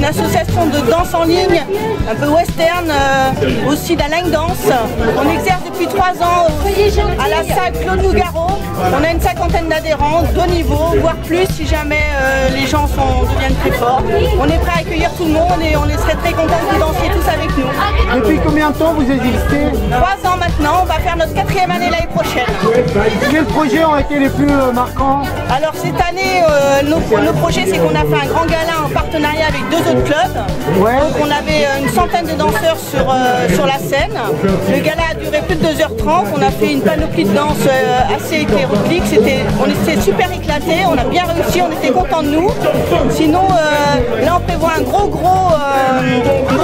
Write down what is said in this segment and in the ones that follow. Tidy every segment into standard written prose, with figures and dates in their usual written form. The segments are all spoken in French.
une association de danse en ligne, un peu western, aussi de la line dance. On exerce depuis 3 ans à la salle Claude Nougaro. On a une 50aine d'adhérents, de niveau, voire plus si jamais les gens deviennent très forts. On est prêt à accueillir tout le monde et on serait très contents que vous dansiez tous avec nous. Depuis combien de temps vous existez? 3 ans maintenant, on va faire notre 4e année l'année prochaine. Quels projets ont été les plus marquants? Alors cette année, nos projets, c'est qu'on a fait un grand gala en partenariat avec 2 autres clubs. Ouais. Donc on avait une centaine de danseurs sur la scène. Le gala a duré plus de 2h30. On a fait une panoplie de danse assez hétéroclite. On était super éclatés, on a bien réussi, on était contents de nous. Sinon, là on prévoit une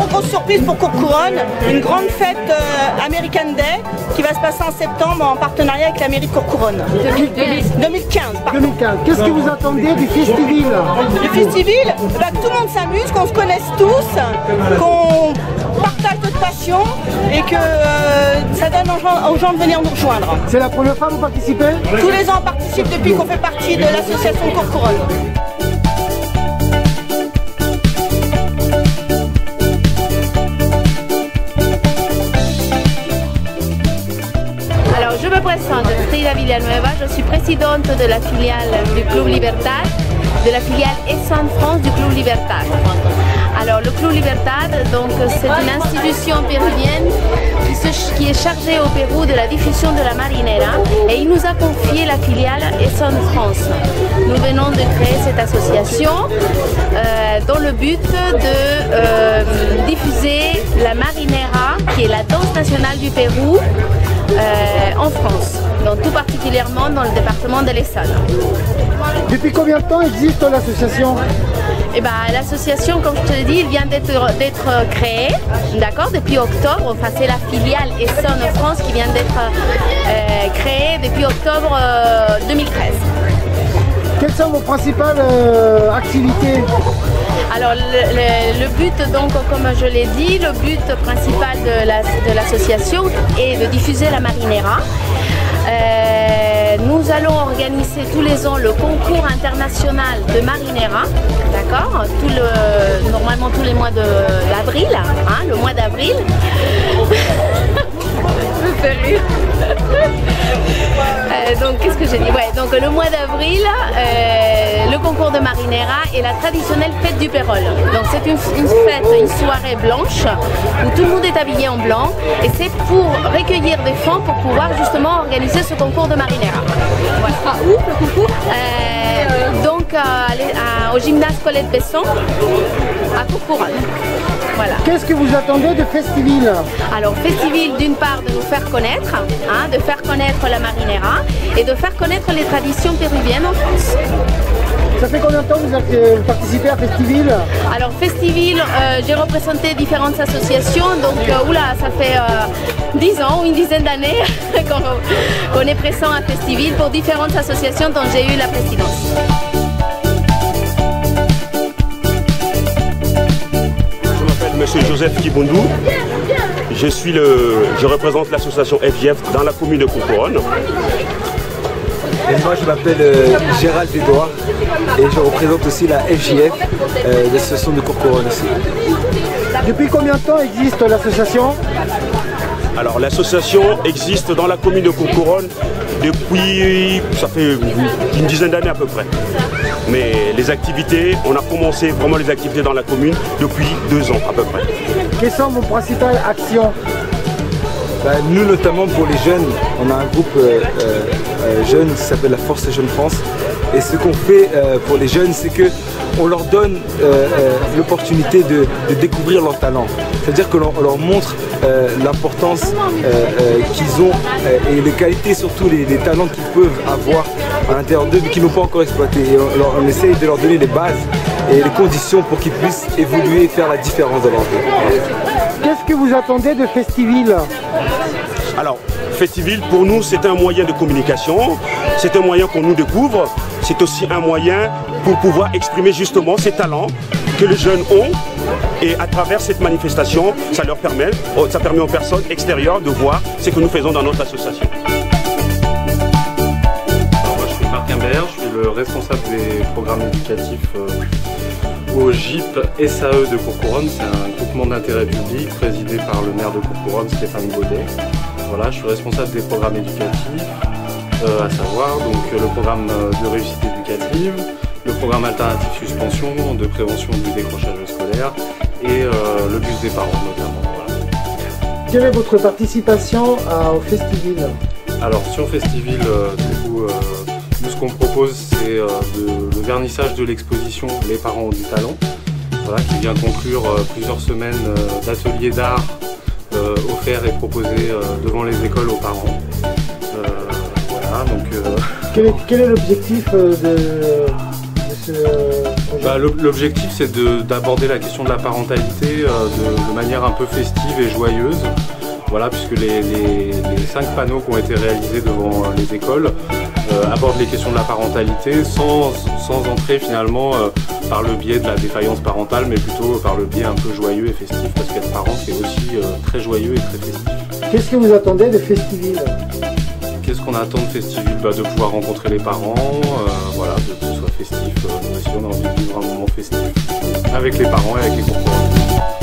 grosse surprise pour Courcouronnes, une grande fête American Day qui va se passer en septembre en partenariat avec la mairie de Courcouronnes. 2015. Pardon. 2015. Qu'est-ce que vous attendez du festival? Le festival, que tout le monde s'amuse, qu'on se connaisse tous, qu'on partage notre passion et que ça donne aux gens de venir nous rejoindre. C'est la première fois que vous participez? Tous les ans on participe depuis qu'on fait partie de l'association de Courcouronnes. Alors je me présente, Frida Villanueva, je suis présidente de la filiale du Club Libertad, de la filiale Essonne France du Club Libertad. Alors le Club Libertad, c'est une institution péruvienne qui est chargée au Pérou de la diffusion de la marinera et il nous a confié la filiale Essonne France. Nous venons de créer cette association dans le but de diffuser la marinera, qui est la danse nationale du Pérou, en France, donc tout particulièrement dans le département de l'Essonne. Depuis combien de temps existe l'association? L'association, comme je te l'ai dit, vient d'être créée, d'accord, depuis octobre. Enfin, c'est la filiale Essonne France qui vient d'être créée depuis octobre 2013. Quelles sont vos principales activités? Alors le but, donc, comme je l'ai dit, le but principal de l'association est de diffuser la marinera. Nous allons organiser tous les ans le concours international de marinera, d'accord, normalement tous les mois d'avril, hein, le mois d'avril. Ça fait rire. Donc qu'est-ce que j'ai dit? Ouais, donc le mois d'avril, le concours de marinera est la traditionnelle fête du Pérol. Donc c'est une fête, une soirée blanche où tout le monde est habillé en blanc et c'est pour recueillir des fonds pour pouvoir justement organiser ce concours de marinera. Voilà. Ah, où le concours? Au gymnase Colette Besson à Courcouronnes. Voilà. Qu'est-ce que vous attendez de Festival? Alors Festival, d'une part de nous faire connaître, hein, de faire connaître la marinera et de faire connaître les traditions péruviennes en France. Ça fait combien de temps que vous participez à Festival? Alors Festival, j'ai représenté différentes associations, donc ça fait 10 ans ou une dizaine d'années qu'on est présent à Festival pour différentes associations dont j'ai eu la présidence. Monsieur Joseph Kibundu, je représente l'association FJF dans la commune de Courcouronnes. Et moi je m'appelle Gérald Edouard et je représente aussi la FJF, l'association de Courcouronnes aussi. Depuis combien de temps existe l'association? Alors l'association existe dans la commune de Courcouronnes depuis, ça fait une dizaine d'années à peu près. Mais les activités, on a commencé vraiment les activités dans la commune depuis 2 ans à peu près. Quelles sont vos principales actions? Nous notamment pour les jeunes, on a un groupe jeune qui s'appelle la Force Jeune France. Et ce qu'on fait pour les jeunes, c'est qu'on leur donne l'opportunité de découvrir leur talent. C'est-à-dire que l'on leur montre l'importance qu'ils ont et les qualités, surtout les talents qu'ils peuvent avoir à l'intérieur d'eux mais qu'ils n'ont pas encore exploité. Et on essaye de leur donner les bases et les conditions pour qu'ils puissent évoluer et faire la différence dans leur vie. Qu'est-ce que vous attendez de Festival? Alors, Festival pour nous c'est un moyen de communication, c'est un moyen qu'on nous découvre, c'est aussi un moyen pour pouvoir exprimer justement ces talents que les jeunes ont. Et à travers cette manifestation, ça permet aux personnes extérieures de voir ce que nous faisons dans notre association. Alors moi je suis Marc Imbert, je suis le responsable des programmes éducatifs au GIP SAE de Courcouronnes. C'est un groupement d'intérêt public présidé par le maire de Courcouronnes, Stéphane Baudet. Voilà, je suis responsable des programmes éducatifs, à savoir donc, le programme de réussite éducative, le programme alternatif suspension, de prévention du décrochage scolaire et le bus des parents notamment. Voilà. Quelle est votre participation au Festivil? Alors sur Festivil, du coup, nous ce qu'on propose c'est le vernissage de l'exposition Les parents ont du talent, voilà, qui vient conclure plusieurs semaines d'ateliers d'art offerts et proposés devant les écoles aux parents. Voilà, donc, quel est l'objectif de ce projet? L'objectif c'est d'aborder la question de la parentalité de manière un peu festive et joyeuse. Voilà, puisque les 5 panneaux qui ont été réalisés devant les écoles abordent les questions de la parentalité sans entrer finalement par le biais de la défaillance parentale, mais plutôt par le biais un peu joyeux et festif, parce qu'être parent c'est aussi très joyeux et très festif. Qu'est-ce que vous attendez de Festivil? Qu'est-ce qu'on attend de Festivil? De pouvoir rencontrer les parents, voilà, que ce soit festif. Nous aussi on a envie de vivre un moment festif avec les parents et avec les Courcouronnes.